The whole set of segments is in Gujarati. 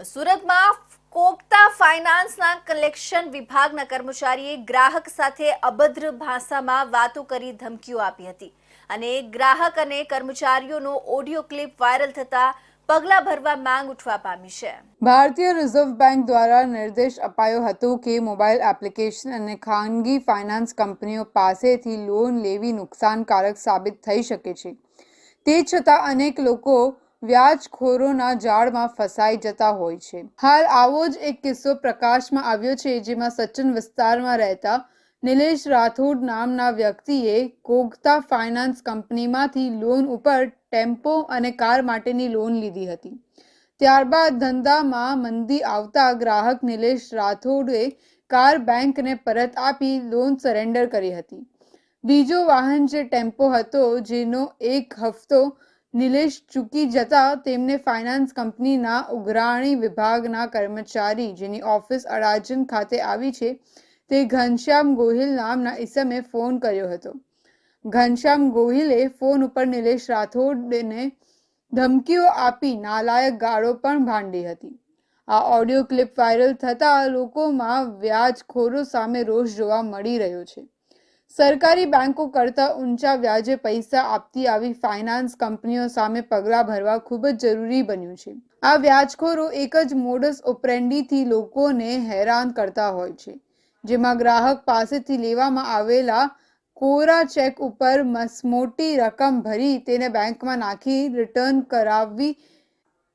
સુરતમાં કોકતા ફાઇનાન્સના કલેક્શન વિભાગના કર્મચારીએ ગ્રાહક સાથે અભદ્ર ભાષામાં વાતો કરી ધમકીઓ આપી હતી અને ગ્રાહક અને કર્મચારીઓનો ઓડિયો ક્લિપ વાયરલ થતા પગલાં ભરવા માંગ ઉઠવા પામી છે। ભારતીય રિઝર્વ બેંક દ્વારા નિર્દેશ અપાયો હતો કે મોબાઈલ એપ્લિકેશન અને ખાનગી ફાઇનાન્સ કંપનીઓ પાસેથી લોન લેવી નુકસાનકારક સાબિત થઈ શકે છે। તે છતાં અનેક લોકો વ્યાજખોરોના જાળમાં ફસાઈ જતા હોય છે। હાલ આવો જ એક કિસ્સો પ્રકાશમાં આવ્યો છે, જેમાં સચિન વિસ્તારમાં રહેતા નિલેશ રાઠોડ નામના વ્યક્તિએ કોકતા ફાઇનાન્સ કંપનીમાંથી લોન ઉપર ટેમ્પો અને કાર માટેની લોન લીધી હતી। ત્યારબાદ ધંધામાં મંદી આવતા ગ્રાહક નિલેશ રાઠોડે કાર બેંકને પરત આપી લોન સરેન્ડર કરી હતી। બીજો વાહન જે ટેમ્પો હતો, જેનો એક હપ્તો નિલેશ ચૂકી જતા તેમને ફાઇનાન્સ કંપનીના ઉઘરાણી વિભાગના કર્મચારી, જેની ઓફિસ અડાજણ ખાતે આવી છે, તે ઘનશ્યામ ગોહિલ નામના ઈસમે ફોન કર્યો હતો। ઘનશ્યામ ગોહિલે ફોન ઉપર નિલેશ રાઠોડને ધમકીઓ આપી નાલાયક ગાળો પણ ભાંડી હતી। આ ઓડિયો ક્લિપ વાયરલ થતા લોકોમાં વ્યાજખોરો સામે રોષ જોવા મળી રહ્યો છે। સરકારી બેંકો કરતાં ઊંચા વ્યાજે પૈસા આપતી આવી ફાઇનાન્સ કંપનીઓ સામે પગલાં ભરવા ખૂબ જ જરૂરી બન્યું છે। આ વ્યાજખોરો એક જ મોડસ ઓપરેન્ડીથી લોકોને હેરાન કરતા હોય છે, જેમાં ગ્રાહક પાસેથી લેવામાં આવેલા કોરા ચેક ઉપર મસમોટી રકમ ભરી તેને બેંકમાં નાખી રિટર્ન કરાવવી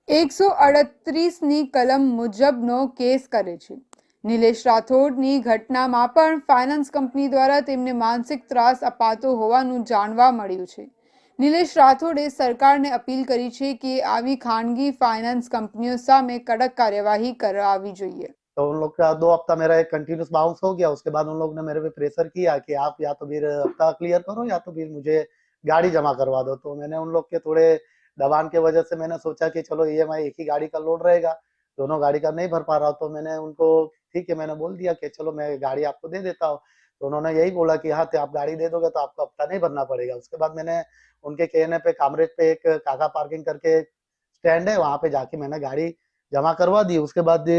138ની કલમ મુજબનો કેસ કરે છે। નિલેશ રાઠોડની ઘટનામાં પણ ફાઇનાન્સ કંપની દ્વારા તેમને માનસિક ત્રાસ અપાતો હોવાનું જાણવા મળ્યું છે। નિલેશ રાઠોડે સરકારને અપીલ કરી છે કે આવી ખાનગી फाइनेंस कंपनियों सामे कड़क कार्यवाही करावी જોઈએ। तो उन लोग का 2 हफ्ता मेरा एक कंटिन्यूस बाउंस हो गया। उसके बाद उन लोग ने मेरे पे प्रेशर किया कि आप या तो फिर हफ्ता क्लियर करो या तो फिर मुझे गाड़ी जमा करवा दो। तो मैंने उन लोग के थोड़े दबाव की वजह से मैंने सोचा कि चलो ईएमआई एक ही गाड़ी का लोड रहेगा, दोनों गाड़ी का नहीं भर पा रहा हूँ। तो मैंने उनको ठीक है, मैंने बोल दिया कि चलो मैं गाड़ी आपको दे देता हूँ। तो उन्होंने यही बोला कि हाँ, तो आप गाड़ी दे दोगे तो आपको हफ्ता नहीं भरना पड़ेगा। उसके बाद मैंने उनके कहने पे कामरेज पे एक काका पार्किंग करके स्टैंड है, वहाँ पे जाके मैंने गाड़ी जमा करवा दी। उसके बाद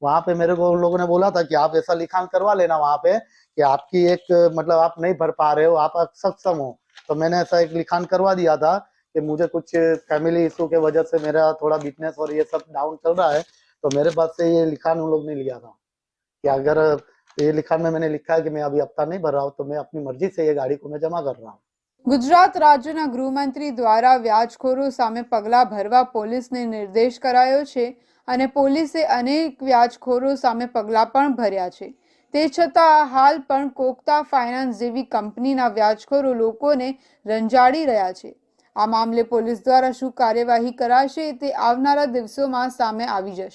वहाँ पे मेरे को उन लोगों ने बोला था कि आप ऐसा लिखान करवा लेना वहाँ पे कि आपकी एक मतलब आप नहीं भर पा रहे हो, आप सक्षम हो। तो मैंने ऐसा एक लिखान करवा दिया था कि मुझे कुछ फैमिली इशू के वजह से मेरा थोड़ा बिजनेस और ये सब डाउन चल रहा है। तो मेरे पास से ये लिखान उन लोग ने लिया था कि अगर ये लिखान में मैंने लिखा है कि मैं अभी हफ्ता नहीं भर रहा हूँ, तो मैं अपनी मर्जी से ये गाड़ी को मैं जमा कर रहा हूँ। ગુજરાત રાજ્યના ગૃહમંત્રી દ્વારા વ્યાજખોરો સામે પગલાં ભરવા પોલીસને નિર્દેશ કરાયો છે અને પોલીસે અનેક વ્યાજખોરો સામે પગલાં પણ ભર્યા છે। તે છતાં હાલ પણ કોકતા ફાઇનાન્સ જેવી કંપનીના વ્યાજખોરો લોકોને રંજાડી રહ્યા છે। આ મામલે પોલીસ દ્વારા શું કાર્યવાહી કરાશે તે આવનારા દિવસોમાં સામે આવી જશે।